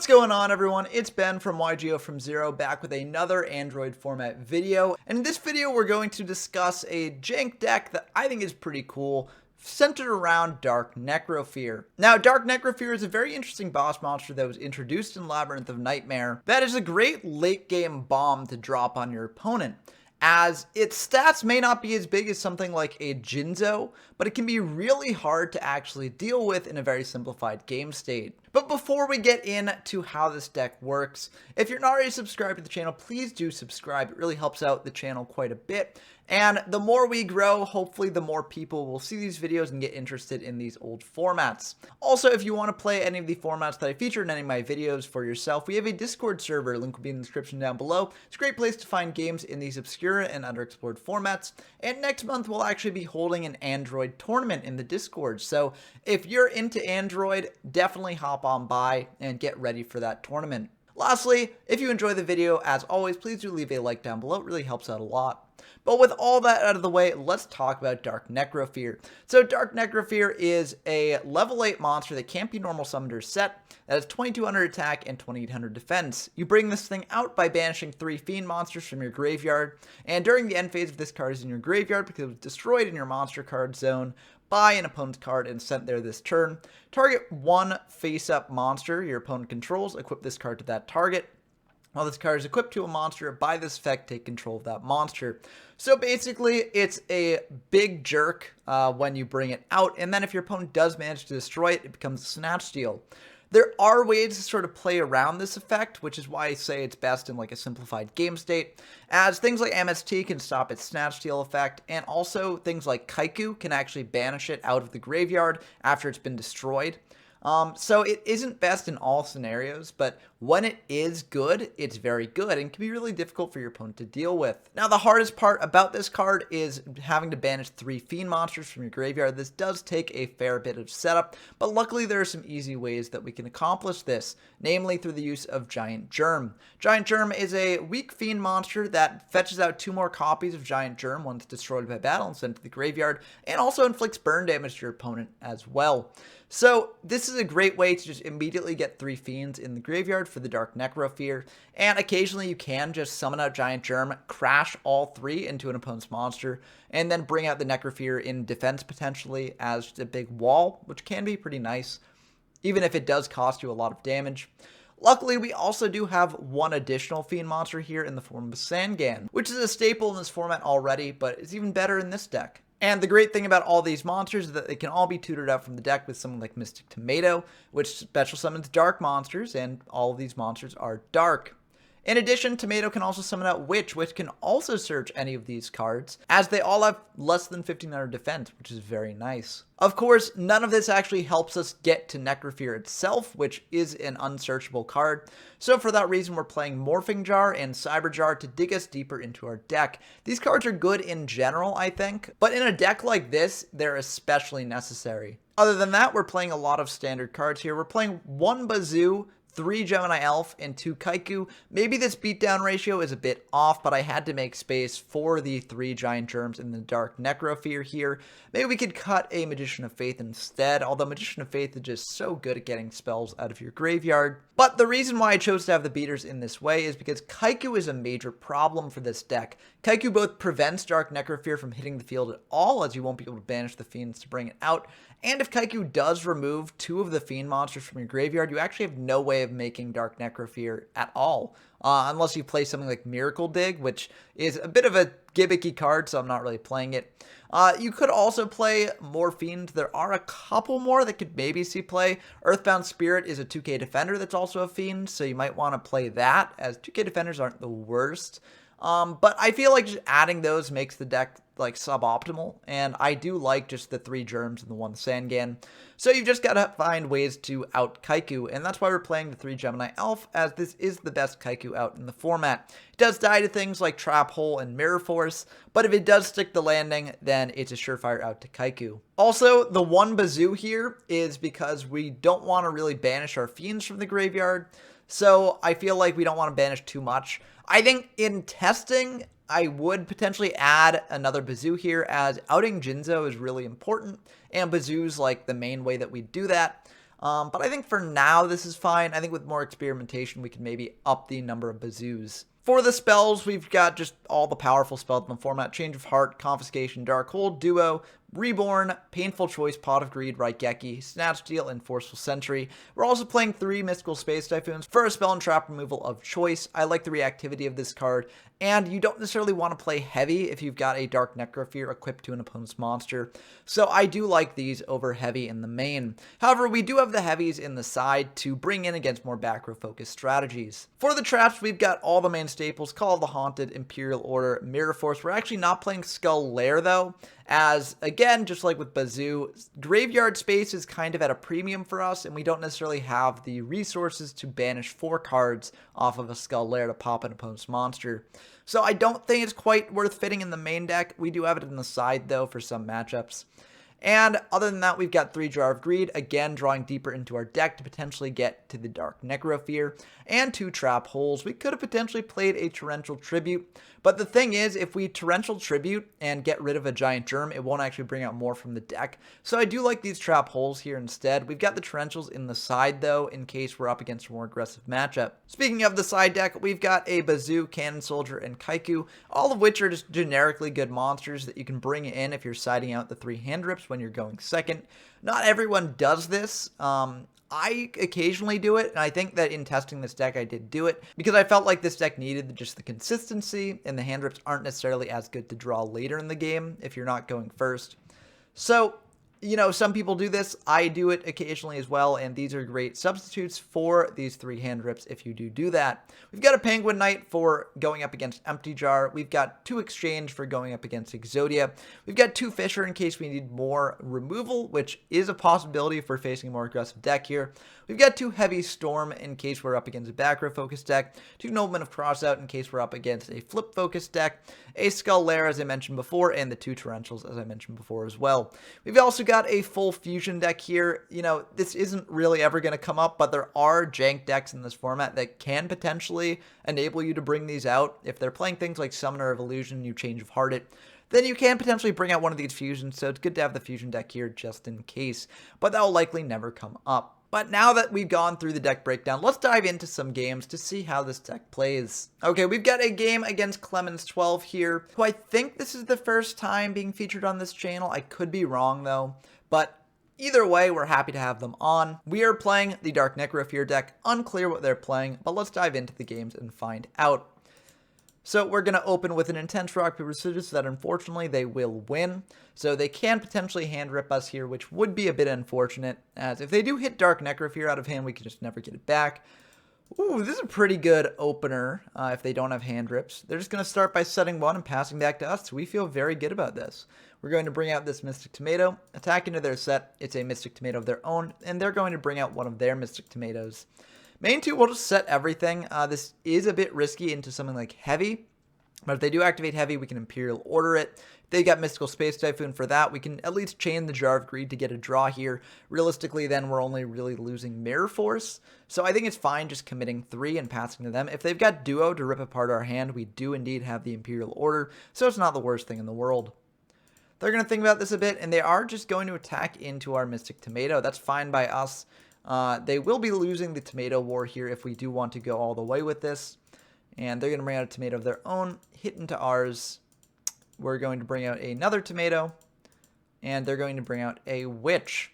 What's going on, everyone? It's Ben from YGO from Zero, back with another Android format video. And in this video, we're going to discuss a jank deck that I think is pretty cool, centered around Dark Necrofear. Now, Dark Necrofear is a very interesting boss monster that was introduced in Labyrinth of Nightmare that is a great late game bomb to drop on your opponent, as its stats may not be as big as something like a Jinzo, but it can be really hard to actually deal with in a very simplified game state. But before we get into how this deck works, if you're not already subscribed to the channel, please do subscribe. It really helps out the channel quite a bit. And the more we grow, hopefully the more people will see these videos and get interested in these old formats. Also, if you want to play any of the formats that I feature in any of my videos for yourself, we have a Discord server. Link will be in the description down below. It's a great place to find games in these obscure and underexplored formats. And next month, we'll actually be holding an Android tournament in the Discord. So if you're into Android, definitely hop on by and get ready for that tournament. Lastly, if you enjoy the video, as always, please do leave a like down below. It really helps out a lot. But with all that out of the way, let's talk about Dark Necrofear. So Dark Necrofear is a level 8 monster that can't be normal summoned or set, that has 2200 attack and 2800 defense. You bring this thing out by banishing 3 fiend monsters from your graveyard, and during the end phase of this card is in your graveyard because it was destroyed in your monster card zone by an opponent's card and sent there this turn. Target one face-up monster your opponent controls, equip this card to that target. While this card is equipped to a monster, by this effect, take control of that monster. So basically, it's a big jerk when you bring it out, and then if your opponent does manage to destroy it, it becomes a Snatch Steal. There are ways to sort of play around this effect, which is why I say it's best in like a simplified game state, as things like MST can stop its Snatch Steal effect, and also things like Kaiku can actually banish it out of the graveyard after it's been destroyed. So it isn't best in all scenarios, but when it is good, it's very good and can be really difficult for your opponent to deal with. Now, the hardest part about this card is having to banish 3 fiend monsters from your graveyard. This does take a fair bit of setup, but luckily there are some easy ways that we can accomplish this, namely through the use of Giant Germ. Giant Germ is a weak fiend monster that fetches out 2 more copies of Giant Germ once destroyed by battle and sent to the graveyard, and also inflicts burn damage to your opponent as well. So this is a great way to just immediately get 3 fiends in the graveyard for the Dark Necrofear, and occasionally you can just summon out Giant Germ, crash all 3 into an opponent's monster, and then bring out the Necrofear in defense potentially as just a big wall, which can be pretty nice, even if it does cost you a lot of damage. Luckily, we also do have one additional fiend monster here in the form of Sangan, which is a staple in this format already, but it's even better in this deck. And the great thing about all these monsters is that they can all be tutored out from the deck with something like Mystic Tomato, which special summons dark monsters, and all of these monsters are dark. In addition, Tomato can also summon out Witch, which can also search any of these cards, as they all have less than 1500 defense, which is very nice. Of course, none of this actually helps us get to Necrofear itself, which is an unsearchable card. So for that reason, we're playing Morphing Jar and Cyber Jar to dig us deeper into our deck. These cards are good in general, I think, but in a deck like this, they're especially necessary. Other than that, we're playing a lot of standard cards here. We're playing 1 Bazoo, 3 Gemini Elf, and 2 Kaiku. Maybe this beatdown ratio is a bit off, but I had to make space for the 3 Giant Germs in the Dark Necrofear here. Maybe we could cut a Magician of Faith instead, although Magician of Faith is just so good at getting spells out of your graveyard. But the reason why I chose to have the beaters in this way is because Kaiku is a major problem for this deck. Kaiku both prevents Dark Necrofear from hitting the field at all, as you won't be able to banish the fiends to bring it out, and if Kaiku does remove 2 of the fiend monsters from your graveyard, you actually have no way of making Dark Necrofear at all, unless you play something like Miracle Dig, which is a bit of a gimmicky card, so I'm not really playing it. You could also play more fiends. There are a couple more that could maybe see play. Earthbound Spirit is a 2k defender that's also a fiend, so you might want to play that, as 2k defenders aren't the worst. But I feel like just adding those makes the deck like suboptimal, and I do like just the 3 Germs and the 1 Sangan. So you've just got to find ways to out Kaiku, and that's why we're playing the 3 Gemini Elf, as this is the best Kaiku out in the format. It does die to things like Trap Hole and Mirror Force, but if it does stick the landing, then it's a surefire out to Kaiku. Also, the 1 Bazoo here is because we don't want to really banish our fiends from the graveyard, so I feel like we don't want to banish too much. I think in testing, I would potentially add another Bazoo here, as outing Jinzo is really important, and Bazoo's like the main way that we do that. But I think for now, this is fine. I think with more experimentation, we can maybe up the number of bazoos. For the spells, we've got just all the powerful spells in the format. Change of Heart, Confiscation, Darkhold, Duo, Reborn, Painful Choice, Pot of Greed, Raigeki, Snatch Steal, and Forceful Sentry. We're also playing 3 Mystical Space Typhoons for a spell and trap removal of choice. I like the reactivity of this card, and you don't necessarily want to play heavy if you've got a Dark Necrofear equipped to an opponent's monster. So I do like these over heavy in the main. However, we do have the heavies in the side to bring in against more back row focused strategies. For the traps, we've got all the main staples: Call of the Haunted, Imperial Order, Mirror Force. We're actually not playing Skull Lair though, as again, just like with Bazoo, graveyard space is kind of at a premium for us, and we don't necessarily have the resources to banish 4 cards off of a Skull Lair to pop an opponent's monster. So I don't think it's quite worth fitting in the main deck. We do have it in the side though for some matchups. And other than that, we've got 3 Jar of Greed, again drawing deeper into our deck to potentially get to the Dark Necrofear, and 2 Trap Holes. We could have potentially played a Torrential Tribute, but the thing is, if we Torrential Tribute and get rid of a Giant Germ, it won't actually bring out more from the deck. So I do like these Trap Holes here instead. We've got the Torrentials in the side though, in case we're up against a more aggressive matchup. Speaking of the side deck, we've got a Bazoo, Cannon Soldier, and Kaiku, all of which are just generically good monsters that you can bring in if you're siding out the 3 hand rips when you're going second. Not everyone does this. I occasionally do it, and I think that in testing this deck I did do it because I felt like this deck needed just the consistency, and the hand rips aren't necessarily as good to draw later in the game if you're not going first. So, you know, some people do this. I do it occasionally as well, and these are great substitutes for these 3 hand rips if you do that. We've got a Penguin Knight for going up against Empty Jar. We've got 2 Exchange for going up against Exodia. We've got 2 Fisher in case we need more removal, which is a possibility if we're facing a more aggressive deck here. We've got 2 Heavy Storm in case we're up against a back row focused deck, 2 Noblemen of Crossout in case we're up against a flip focused deck, a Skull Lair as I mentioned before, and the 2 Torrentials as I mentioned before as well. We've also got a full fusion deck here. You know, this isn't really ever going to come up, but there are jank decks in this format that can potentially enable you to bring these out. If they're playing things like Summoner of Illusion, you Change of Heart it, then you can potentially bring out one of these fusions, so it's good to have the fusion deck here just in case, but that will likely never come up. But now that we've gone through the deck breakdown, let's dive into some games to see how this deck plays. Okay, we've got a game against Clemens12 here, who I think this is the first time being featured on this channel. I could be wrong though, but either way, we're happy to have them on. We are playing the Dark Necrofear deck. Unclear what they're playing, but let's dive into the games and find out. So we're going to open with an Intense Rock, Paper, Scissors so that unfortunately they will win. So they can potentially hand rip us here, which would be a bit unfortunate, as if they do hit Dark Necrofear out of hand, we can just never get it back. Ooh, this is a pretty good opener if they don't have hand rips. They're just going to start by setting 1 and passing back to us, so we feel very good about this. We're going to bring out this Mystic Tomato, attack into their set. It's a Mystic Tomato of their own, and they're going to bring out one of their Mystic Tomatoes. Main 2 will just set everything. This is a bit risky into something like Heavy, but if they do activate Heavy, we can Imperial Order it. If they got Mystical Space Typhoon for that, we can at least chain the Jar of Greed to get a draw here. Realistically, then we're only really losing Mirror Force, so I think it's fine just committing 3 and passing to them. If they've got Duo to rip apart our hand, we do indeed have the Imperial Order, so it's not the worst thing in the world. They're going to think about this a bit, and they are just going to attack into our Mystic Tomato. That's fine by us. They will be losing the Tomato War here if we do want to go all the way with this. And they're going to bring out a Tomato of their own, hit into ours. We're going to bring out another Tomato, and they're going to bring out a Witch.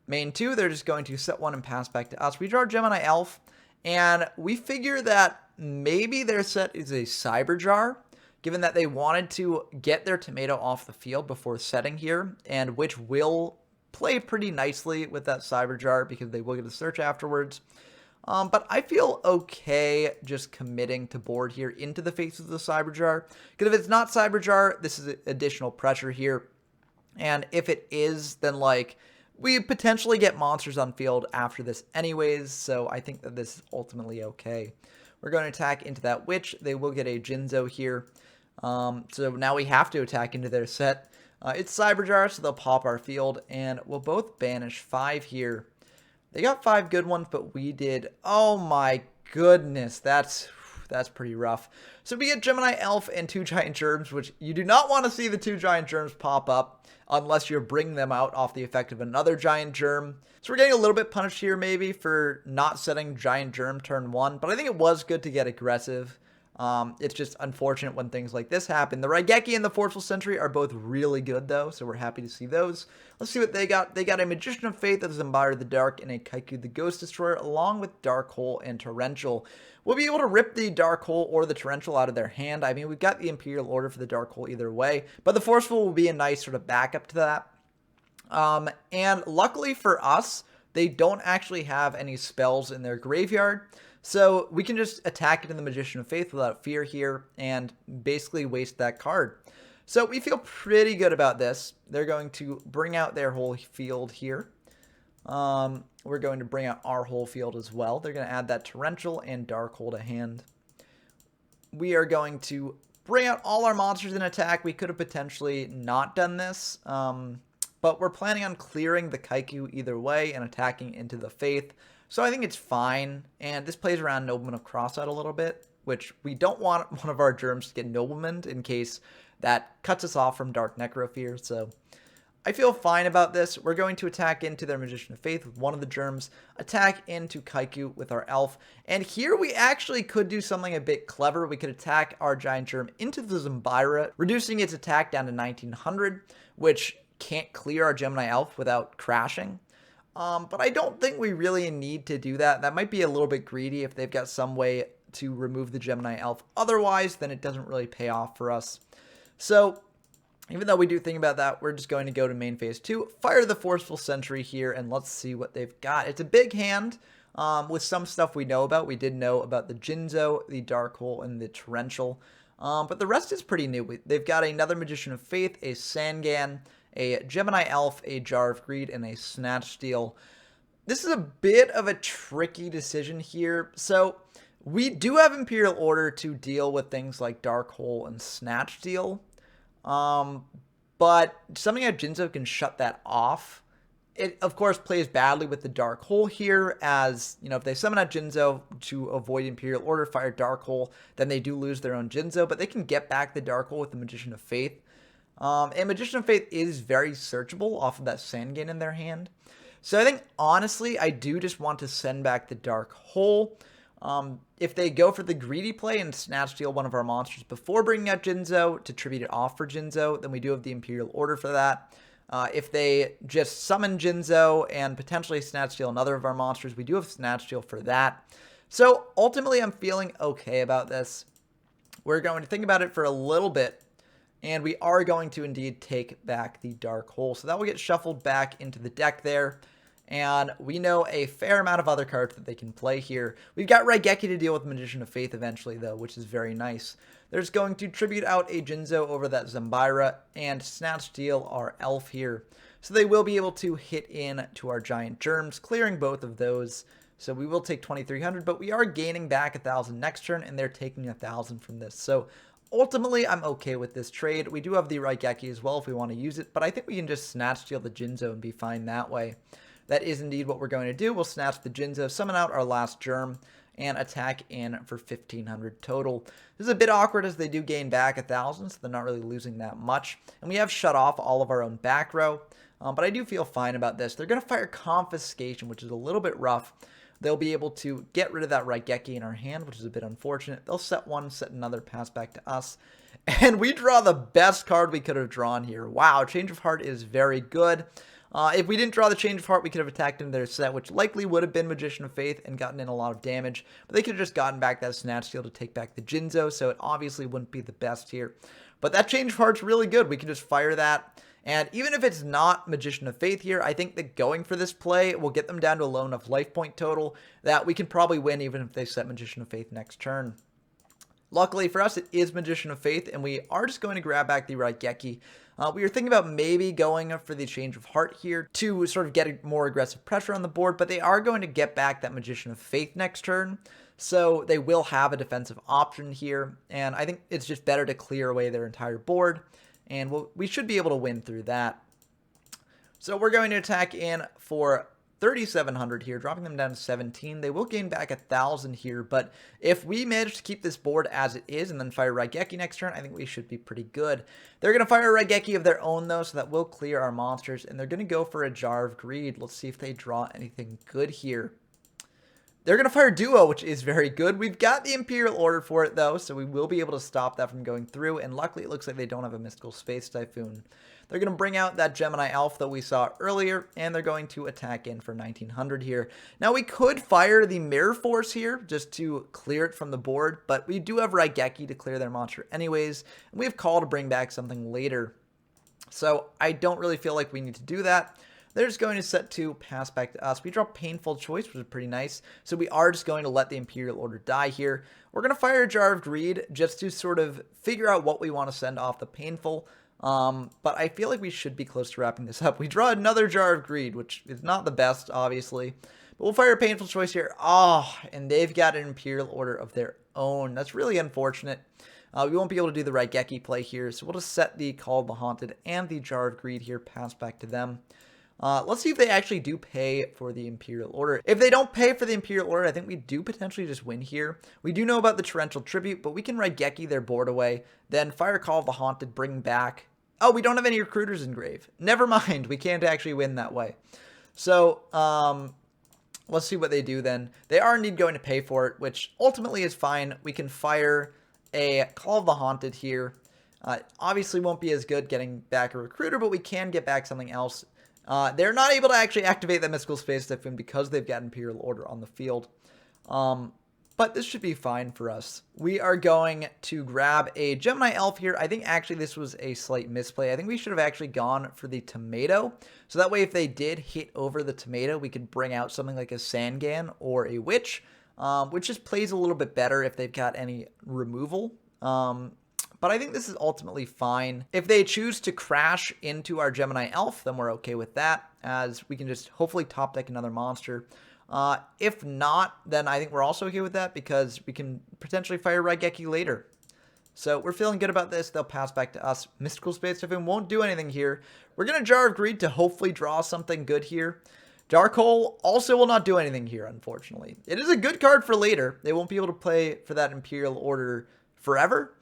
Main 2, they're just going to set 1 and pass back to us. We draw Gemini Elf, and we figure that maybe their set is a Cyber Jar, given that they wanted to get their Tomato off the field before setting here, and which will play pretty nicely with that Cyber Jar because they will get a search afterwards. But I feel okay just committing to board here into the face of the Cyber Jar, because if it's not Cyber Jar, this is additional pressure here. And if it is, then like we potentially get monsters on field after this anyways, so I think that this is ultimately okay. We're going to attack into that Witch. They will get a Jinzo here. So now we have to attack into their set. It's Cyber Jar, so they'll pop our field, and we'll both banish 5 here. They got 5 good ones, but we did. Oh my goodness, that's that's pretty rough. So we get Gemini Elf and 2 Giant Germs, which you do not want to see the 2 Giant Germs pop up unless you're bringing them out off the effect of another Giant Germ. So we're getting a little bit punished here maybe for not setting Giant Germ turn 1, but I think it was good to get aggressive. It's just unfortunate when things like this happen. The Raigeki and the Forceful Sentry are both really good though, so we're happy to see those. Let's see what they got. They got a Magician of Faith of Zambara the Dark and a Kaiku the Ghost Destroyer along with Dark Hole and Torrential. We'll be able to rip the Dark Hole or the Torrential out of their hand. I mean, we've got the Imperial Order for the Dark Hole either way, but the Forceful will be a nice sort of backup to that. And luckily for us, they don't actually have any spells in their graveyard. So we can just attack it in the Magician of Faith without fear here and basically waste that card. So we feel pretty good about this. They're going to bring out their whole field here. We're going to bring out our whole field as well. They're going to add that Torrential and Dark Hole to hand. We are going to bring out all our monsters in attack. We could have potentially not done this, but we're planning on clearing the Kaiku either way and attacking into the Faith. So I think it's fine, and this plays around Nobleman of Crossout a little bit, which we don't want one of our germs to get Noblemaned in case that cuts us off from Dark Necrofear, so I feel fine about this. We're going to attack into their Magician of Faith with one of the germs, attack into Kaiku with our Elf, and here we actually could do something a bit clever. We could attack our Giant Germ into the Zambira, reducing its attack down to 1900, which can't clear our Gemini Elf without crashing. But I don't think we really need to do that. That might be a little bit greedy if they've got some way to remove the Gemini Elf. Otherwise, then it doesn't really pay off for us. So, even though we do think about that, we're just going to go to main phase 2, fire the Forceful Sentry here, and let's see what they've got. It's a big hand with some stuff we know about. We did know about the Jinzo, the Dark Hole, and the Torrential. But the rest is pretty new. They've got another Magician of Faith, a Sangan, a Gemini Elf, a Jar of Greed, and a Snatch Steal. This is a bit of a tricky decision here. So we do have Imperial Order to deal with things like Dark Hole and Snatch Steal. But something like Jinzo can shut that off. It, of course, plays badly with the Dark Hole here, as, you know, if they summon out Jinzo to avoid Imperial Order, fire Dark Hole, then they do lose their own Jinzo, but they can get back the Dark Hole with the Magician of Faith. And Magician of Faith is very searchable off of that Sangan in their hand. So I think, honestly, I do just want to send back the Dark Hole. If they go for the greedy play and Snatch Steal one of our monsters before bringing out Jinzo to tribute it off for Jinzo, then we do have the Imperial Order for that. If they just summon Jinzo and potentially Snatch Steal another of our monsters, we do have Snatch Steal for that. So ultimately, I'm feeling okay about this. We're going to think about it for a little bit, and we are going to indeed take back the Dark Hole. So that will get shuffled back into the deck there. And we know a fair amount of other cards that they can play here. We've got Raigeki to deal with Magician of Faith eventually, though, which is very nice. There's going to tribute out a Jinzo over that Zambira and Snatch Steal our Elf here. So they will be able to hit in to our Giant Germs, clearing both of those. So we will take 2,300, but we are gaining back 1,000 next turn, and they're taking 1,000 from this. So ultimately, I'm okay with this trade. We do have the Raigeki as well if we want to use it, but I think we can just Snatch Steal the Jinzo and be fine that way. That is indeed what we're going to do. We'll snatch the Jinzo, summon out our last Germ, and attack in for 1,500 total. This is a bit awkward as they do gain back 1,000, so they're not really losing that much. And we have shut off all of our own back row, but I do feel fine about this. They're going to fire Confiscation, which is a little bit rough. They'll be able to get rid of that Raigeki in our hand, which is a bit unfortunate. They'll set one, set another, pass back to us. And we draw the best card we could have drawn here. Wow, Change of Heart is very good. If we didn't draw the Change of Heart, we could have attacked into their set, which likely would have been Magician of Faith and gotten in a lot of damage. But they could have just gotten back that Snatch Steal to take back the Jinzo, so it obviously wouldn't be the best here. But that Change of Heart's really good. We can just fire that. And even if it's not Magician of Faith here, I think that going for this play will get them down to a low enough life point total that we can probably win even if they set Magician of Faith next turn. Luckily for us, it is Magician of Faith, and we are just going to grab back the Raigeki. We were thinking about maybe going for the Change of Heart here to sort of get a more aggressive pressure on the board, but they are going to get back that Magician of Faith next turn, so they will have a defensive option here, and I think it's just better to clear away their entire board, and we should be able to win through that. So we're going to attack in for 3,700 here, dropping them down to 17. They will gain back 1,000 here, but if we manage to keep this board as it is and then fire Raigeki next turn, I think we should be pretty good. They're going to fire a Raigeki of their own, though, so that will clear our monsters, and they're going to go for a Jar of Greed. Let's see if they draw anything good here. They're going to fire Duo, which is very good. We've got the Imperial Order for it, though, so we will be able to stop that from going through, and luckily it looks like they don't have a Mystical Space Typhoon. They're going to bring out that Gemini Elf that we saw earlier, and they're going to attack in for 1900 here. Now, we could fire the Mirror Force here just to clear it from the board, but we do have Raigeki to clear their monster anyways, and we have Call to bring back something later. So I don't really feel like we need to do that. They're just going to set to pass back to us. We draw Painful Choice, which is pretty nice. So we are just going to let the Imperial Order die here. We're going to fire a Jar of Greed just to sort of figure out what we want to send off the Painful. But I feel like we should be close to wrapping this up. We draw another Jar of Greed, which is not the best, obviously. But we'll fire a Painful Choice here. And they've got an Imperial Order of their own. That's really unfortunate. We won't be able to do the Raigeki play here, so we'll just set the Call of the Haunted and the Jar of Greed here, pass back to them. Let's see if they actually do pay for the Imperial Order. If they don't pay for the Imperial Order, I think we do potentially just win here. We do know about the Torrential Tribute, but we can Raigeki their board away, then fire Call of the Haunted, bring back... Oh, we don't have any Recruiters in grave. Never mind, we can't actually win that way. So, let's see what they do then. They are indeed going to pay for it, which ultimately is fine. We can fire a Call of the Haunted here. Obviously won't be as good getting back a Recruiter, but we can get back something else. They're not able to actually activate that Mystical Space Typhoon because they've got Imperial Order on the field. But this should be fine for us. We are going to grab a Gemini Elf here. I think actually this was a slight misplay. I think we should have actually gone for the Tomato. So that way if they did hit over the Tomato, we could bring out something like a Sangan or a Witch, which just plays a little bit better if they've got any removal. But I think this is ultimately fine. If they choose to crash into our Gemini Elf, then we're okay with that, as we can just hopefully top deck another monster. If not, then I think we're also okay with that, because we can potentially fire Raigeki later. So we're feeling good about this. They'll pass back to us. Mystical Space Typhoon won't do anything here. We're going to Jar of Greed to hopefully draw something good here. Dark Hole also will not do anything here, unfortunately. It is a good card for later. They won't be able to play for that Imperial Order forever.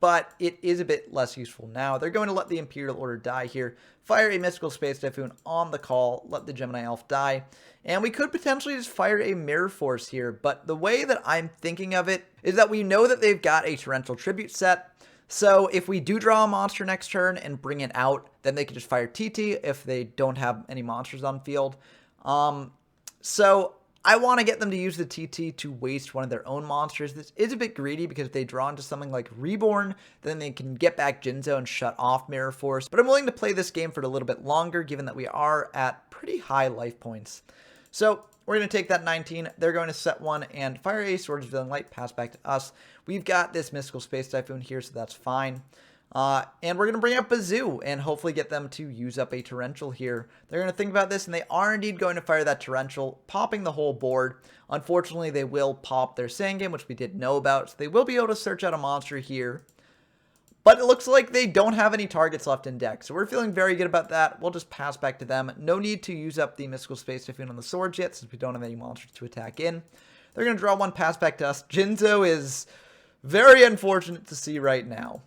But it is a bit less useful now. They're going to let the Imperial Order die here. Fire a Mystical Space Typhoon on the call. Let the Gemini Elf die. And we could potentially just fire a Mirror Force here. But the way that I'm thinking of it is that we know that they've got a Torrential Tribute set. So if we do draw a monster next turn and bring it out, then they can just fire TT if they don't have any monsters on field. So I want to get them to use the TT to waste one of their own monsters. This is a bit greedy because if they draw into something like Reborn, then they can get back Jinzo and shut off Mirror Force. But I'm willing to play this game for a little bit longer, given that we are at pretty high life points. So we're going to take that 19. They're going to set one and fire a Swords of Villain Light, pass back to us. We've got this Mystical Space Typhoon here, so that's fine. And we're going to bring out Bazoo and hopefully get them to use up a Torrential here. They're going to think about this, and they are indeed going to fire that Torrential, popping the whole board. Unfortunately, they will pop their Sangan, which we didn't know about, so they will be able to search out a monster here. But it looks like they don't have any targets left in deck, so we're feeling very good about that. We'll just pass back to them. No need to use up the Mystical Space Typhoon on the swords yet, since we don't have any monsters to attack in. They're going to draw one, pass back to us. Jinzo is very unfortunate to see right now.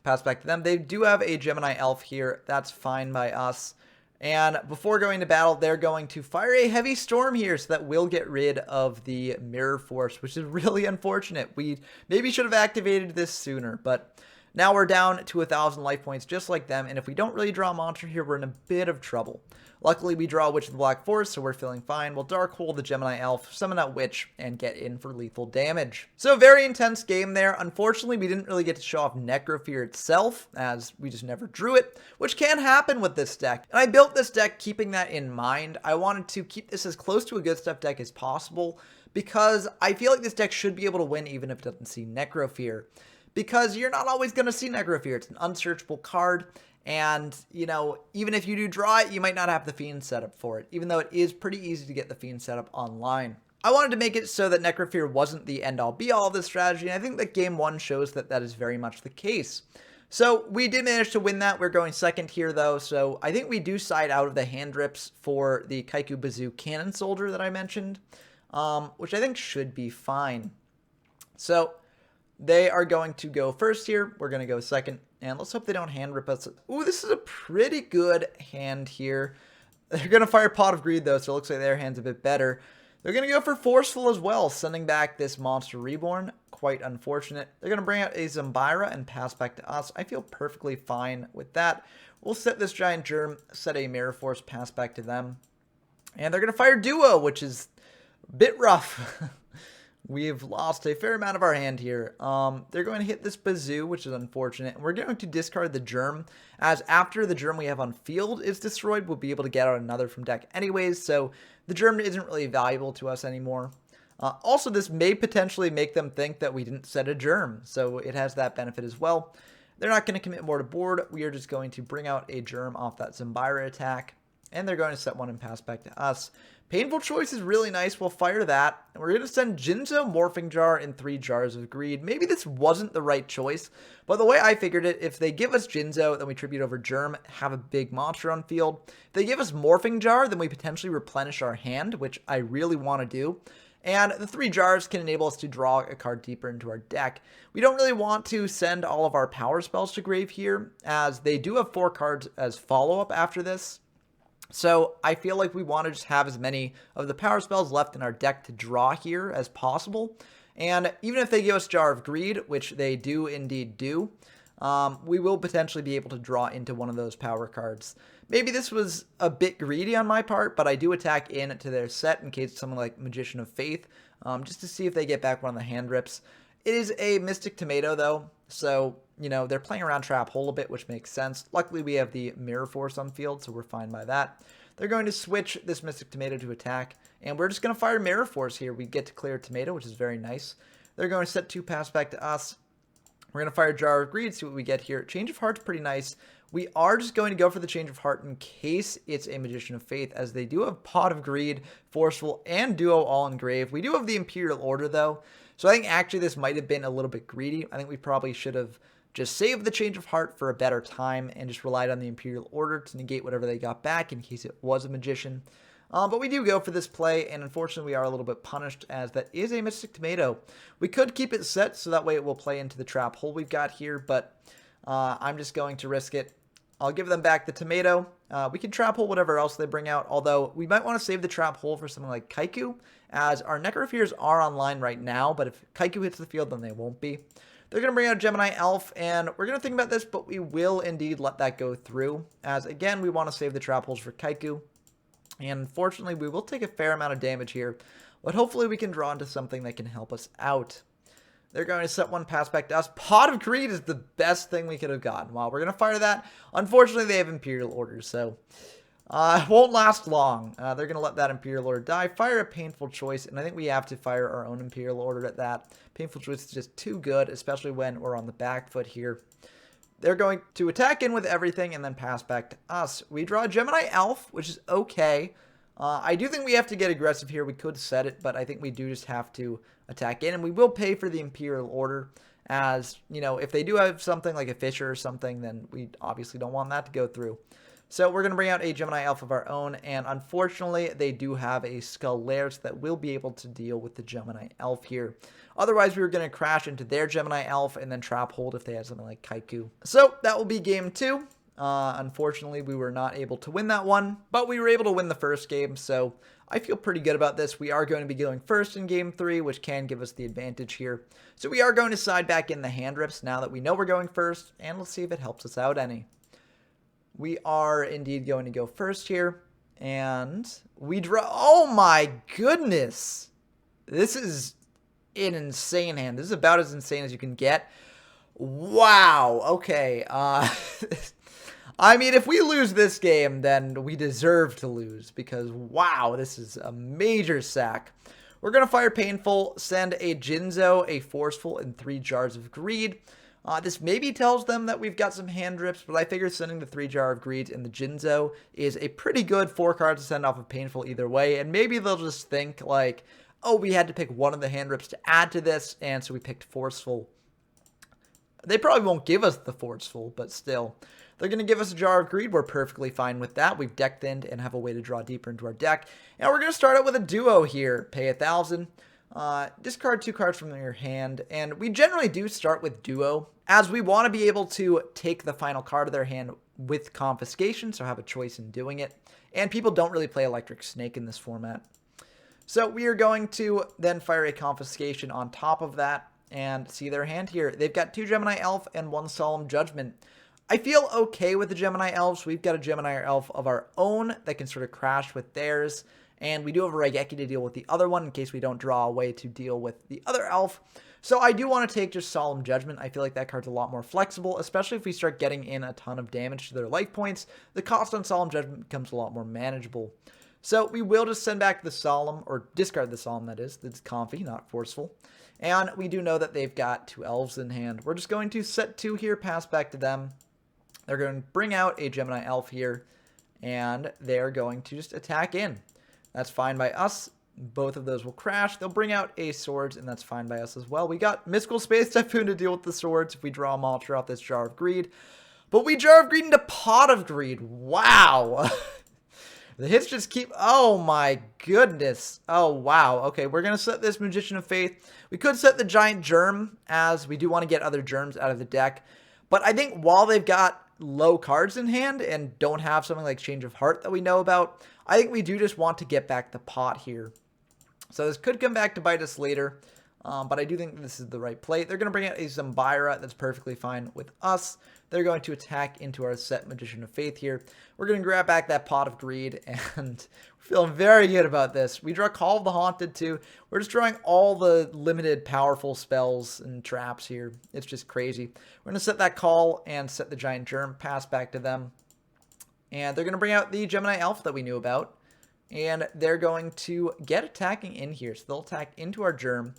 Pass back to them. They do have a Gemini Elf here. That's fine by us. And before going to battle, they're going to fire a Heavy Storm here, so that we'll get rid of the Mirror Force, which is really unfortunate. We maybe should have activated this sooner, but now we're down to 1,000 life points just like them, and if we don't really draw a monster here, we're in a bit of trouble. Luckily, we draw Witch of the Black Forest, so we're feeling fine. We'll Dark Hole the Gemini Elf, summon out Witch, and get in for lethal damage. So, very intense game there. Unfortunately, we didn't really get to show off Necrofear itself, as we just never drew it, which can happen with this deck. And I built this deck keeping that in mind. I wanted to keep this as close to a good stuff deck as possible, because I feel like this deck should be able to win even if it doesn't see Necrofear. Because you're not always going to see Necrofear. It's an unsearchable card. And, you know, even if you do draw it, you might not have the Fiend setup for it, even though it is pretty easy to get the Fiend setup online. I wanted to make it so that Necrofear wasn't the end-all be-all of this strategy, and I think that Game 1 shows that that is very much the case. So we did manage to win that. We're going second here, though. So I think we do side out of the hand rips for the Kaiku Bazoo Cannon Soldier that I mentioned, which I think should be fine. So they are going to go first here. We're going to go second. And let's hope they don't hand rip us. Ooh, this is a pretty good hand here. They're going to fire Pot of Greed, though, so it looks like their hand's a bit better. They're going to go for Forceful as well, sending back this Monster Reborn. Quite unfortunate. They're going to bring out a Zambira and pass back to us. I feel perfectly fine with that. We'll set this Giant Germ, set a Mirror Force, pass back to them. And they're going to fire Duo, which is a bit rough. We've lost a fair amount of our hand here. They're going to hit this Bazoo, which is unfortunate. And we're going to discard the Germ, as after the Germ we have on field is destroyed, we'll be able to get out another from deck anyways. So the Germ isn't really valuable to us anymore. Also, this may potentially make them think that we didn't set a Germ, so it has that benefit as well. They're not going to commit more to board. We are just going to bring out a Germ off that Zambira attack, and they're going to set one and pass back to us. Painful Choice is really nice. We'll fire that. And we're going to send Jinzo, Morphing Jar, and 3 Jars of Greed. Maybe this wasn't the right choice, but the way I figured it, if they give us Jinzo, then we tribute over Germ, have a big monster on field. If they give us Morphing Jar, then we potentially replenish our hand, which I really want to do. And the 3 jars can enable us to draw a card deeper into our deck. We don't really want to send all of our power spells to grave here, as they do have 4 cards as follow-up after this. So I feel like we want to just have as many of the power spells left in our deck to draw here as possible. And even if they give us Jar of Greed, which they do indeed do, we will potentially be able to draw into one of those power cards. Maybe this was a bit greedy on my part, but I do attack in to their set in case it's something like Magician of Faith, just to see if they get back one of the hand rips. It is a Mystic Tomato, though, so, you know, they're playing around Trap Hole a bit, which makes sense. Luckily, we have the Mirror Force on field, so we're fine by that. They're going to switch this Mystic Tomato to attack, and we're just going to fire Mirror Force here. We get to clear a Tomato, which is very nice. They're going to set 2 pass back to us. We're going to fire Jar of Greed, see what we get here. Change of Heart's pretty nice. We are just going to go for the Change of Heart in case it's a Magician of Faith, as they do have Pot of Greed, Forceful, and Duo all in grave. We do have the Imperial Order, though, so I think actually this might have been a little bit greedy. I think we probably should have just saved the Change of Heart for a better time and just relied on the Imperial Order to negate whatever they got back in case it was a Magician. But we do go for this play, and unfortunately we are a little bit punished, as that is a Mystic Tomato. We could keep it set, so that way it will play into the Trap Hole we've got here, but I'm just going to risk it. I'll give them back the Tomato. We can Trap Hole whatever else they bring out, although we might want to save the Trap Hole for something like Kaiku, as our Necrofears are online right now, but if Kaiku hits the field, then they won't be. They're going to bring out a Gemini Elf, and we're going to think about this, but we will indeed let that go through, as again, we want to save the Trap Holes for Kaiku. And unfortunately, we will take a fair amount of damage here, but hopefully we can draw into something that can help us out. They're going to set 1 pass back to us. Pot of Greed is the best thing we could have gotten. Well, we're going to fire that. Unfortunately, they have Imperial Orders, so it won't last long. They're going to let that Imperial Order die. Fire a Painful Choice, and I think we have to fire our own Imperial Order at that. Painful Choice is just too good, especially when we're on the back foot here. They're going to attack in with everything and then pass back to us. We draw a Gemini Elf, which is okay. I do think we have to get aggressive here. We could set it, but I think we do just have to attack in. And we will pay for the Imperial Order, as, you know, if they do have something like a Fisher or something, then we obviously don't want that to go through. So we're going to bring out a Gemini Elf of our own, and unfortunately, they do have a Skull Lair, so that will be able to deal with the Gemini Elf here. Otherwise, we were going to crash into their Gemini Elf and then Trap Hold if they had something like Kaiku. So that will be game 2. Unfortunately, we were not able to win that one, but we were able to win the first game, so I feel pretty good about this. We are going to be going first in game 3, which can give us the advantage here. So we are going to side back in the hand rips now that we know we're going first, and let's see if it helps us out any. We are indeed going to go first here, and we draw. Oh my goodness! This is an insane hand. This is about as insane as you can get. Wow. Okay. I mean, if we lose this game, then we deserve to lose, because wow, this is a major sack. We're going to fire Painful, send a Jinzo, a Forceful, and 3 Jars of Greed. This maybe tells them that we've got some hand rips, but I figure sending the 3 Jar of Greed and the Jinzo is a pretty good 4 cards to send off of Painful either way, and maybe they'll just think like, oh, we had to pick one of the hand rips to add to this, and so we picked Forceful. They probably won't give us the Forceful, but still. They're going to give us a Jar of Greed. We're perfectly fine with that. We've deck thinned and have a way to draw deeper into our deck. And we're going to start out with a duo here. Pay 1,000. Discard 2 cards from your hand. And we generally do start with duo, as we want to be able to take the final card of their hand with confiscation, so have a choice in doing it. And people don't really play Electric Snake in this format. So we are going to then fire a confiscation on top of that and see their hand here. They've got 2 Gemini Elf and 1 Solemn Judgment. I feel okay with the Gemini Elves. We've got a Gemini Elf of our own that can sort of crash with theirs. And we do have a Raigeki to deal with the other one in case we don't draw a way to deal with the other elf. So I do want to take just Solemn Judgment. I feel like that card's a lot more flexible, especially if we start getting in a ton of damage to their life points. The cost on Solemn Judgment becomes a lot more manageable. So we will just send back the Solemn, or discard the Solemn, that is. It's Comfy, not Forceful. And we do know that they've got 2 elves in hand. We're just going to set 2 here, pass back to them. They're going to bring out a Gemini Elf here, and they're going to just attack in. That's fine by us. Both of those will crash. They'll bring out a Swords, and that's fine by us as well. We got Mystical Space Typhoon to deal with the Swords if we draw a monster off this Jar of Greed. But we Jar of Greed into Pot of Greed. Wow. The hits just keep... Oh, my goodness. Oh, wow. Okay, we're going to set this Magician of Faith. We could set the Giant Germ, as we do want to get other germs out of the deck. But I think while they've got low cards in hand and don't have something like Change of Heart that we know about, I think we do just want to get back the pot here. So this could come back to bite us later, but I do think this is the right play. They're going to bring out a Zambira. That's perfectly fine with us. They're going to attack into our set Magician of Faith here. We're going to grab back that Pot of Greed, and we're feeling very good about this. We draw Call of the Haunted too. We're just drawing all the limited powerful spells and traps here. It's just crazy. We're going to set that Call and set the Giant Germ, pass back to them. And they're going to bring out the Gemini Elf that we knew about. And they're going to get attacking in here. So they'll attack into our Germ.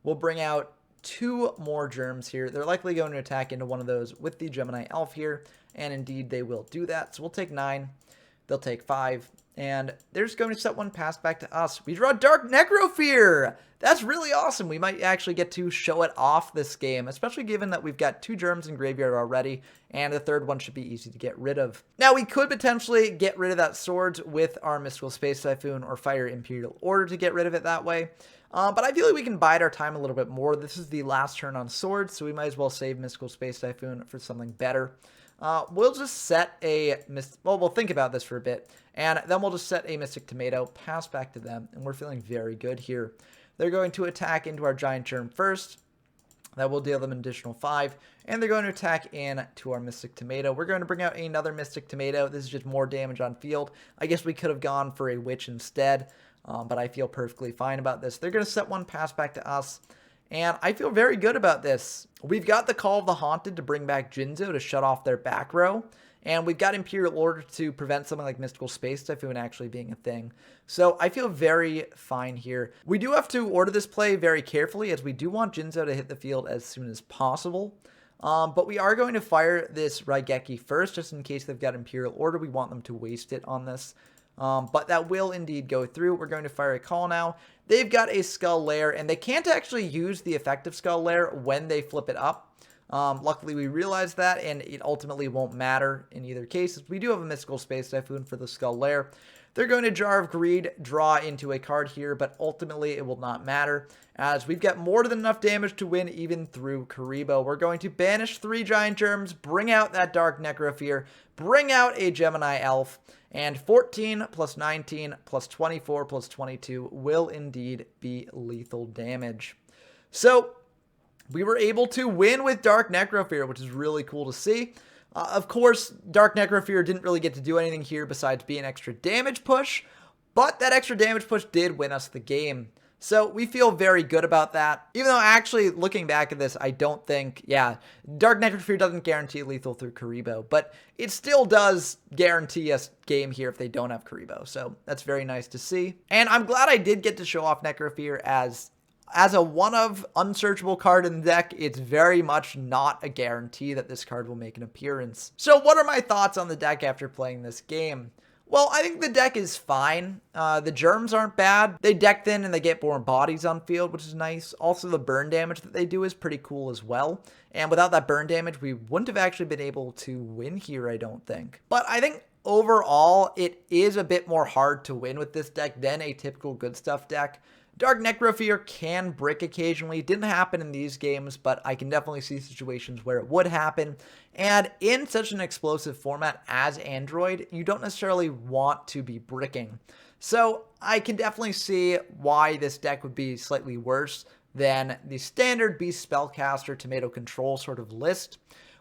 We'll bring out 2 more Germs here. They're likely going to attack into one of those with the Gemini Elf here. And indeed, they will do that. So we'll take 9. They'll take 5. And they're just going to set 1 pass back to us. We draw Dark Necrofear. That's really awesome. We might actually get to show it off this game, especially given that we've got 2 germs in graveyard already, and the 3rd one should be easy to get rid of. Now, we could potentially get rid of that Swords with our Mystical Space Typhoon or Fire Imperial Order to get rid of it that way. But I feel like we can bide our time a little bit more. This is the last turn on Swords, so we might as well save Mystical Space Typhoon for something better. We'll just set a... Well, we'll think about this for a bit, and then we'll just set a Mystic Tomato, pass back to them, and we're feeling very good here. They're going to attack into our Giant Germ first. That will deal them an additional 5. And they're going to attack in to our Mystic Tomato. We're going to bring out another Mystic Tomato. This is just more damage on field. I guess we could have gone for a Witch instead, but I feel perfectly fine about this. They're going to set 1 pass back to us. And I feel very good about this. We've got the Call of the Haunted to bring back Jinzo to shut off their back row. And we've got Imperial Order to prevent something like Mystical Space Typhoon actually being a thing. So I feel very fine here. We do have to order this play very carefully, as we do want Jinzo to hit the field as soon as possible. But we are going to fire this Raigeki first, just in case they've got Imperial Order. We want them to waste it on this. But that will indeed go through. We're going to fire a call now. They've got a Skull Lair, and they can't actually use the effective Skull Lair when they flip it up. Luckily, we realized that, and it ultimately won't matter in either case. We do have a Mystical Space Typhoon for the Skull Lair. They're going to Jar of Greed, draw into a card here, but ultimately it will not matter, as we've got more than enough damage to win even through Karibo. We're going to banish 3 Giant Germs, bring out that Dark Necrofear, bring out a Gemini Elf, and 14 plus 19 plus 24 plus 22 will indeed be lethal damage. So we were able to win with Dark Necrofear, which is really cool to see. Of course, Dark Necrofear didn't really get to do anything here besides be an extra damage push, but that extra damage push did win us the game. So we feel very good about that. Even though actually looking back at this, I don't think, yeah, Dark Necrofear doesn't guarantee lethal through Karibo, but it still does guarantee us game here if they don't have Karibo. So that's very nice to see. And I'm glad I did get to show off Necrofear as a one-of unsearchable card in the deck. It's very much not a guarantee that this card will make an appearance. So what are my thoughts on the deck after playing this game? Well, I think the deck is fine. The germs aren't bad. They deck thin and they get more bodies on field, which is nice. Also, the burn damage that they do is pretty cool as well. And without that burn damage, we wouldn't have actually been able to win here, I don't think. But I think overall, it is a bit more hard to win with this deck than a typical good stuff deck. Dark Necrofear can brick occasionally. Didn't happen in these games, but I can definitely see situations where it would happen. And in such an explosive format as Android, you don't necessarily want to be bricking. So I can definitely see why this deck would be slightly worse than the standard Beast Spellcaster Tomato Control sort of list.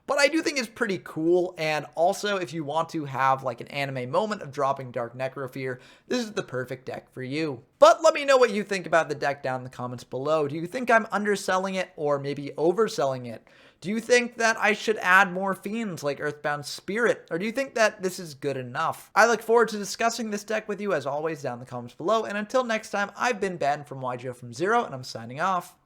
But I do think it's pretty cool, and also if you want to have like an anime moment of dropping Dark Necrofear, this is the perfect deck for you. But let me know what you think about the deck down in the comments below. Do you think I'm underselling it or maybe overselling it? Do you think that I should add more fiends like Earthbound Spirit, or do you think that this is good enough? I look forward to discussing this deck with you as always down in the comments below, and until next time, I've been Ben from YGO from Zero, and I'm signing off.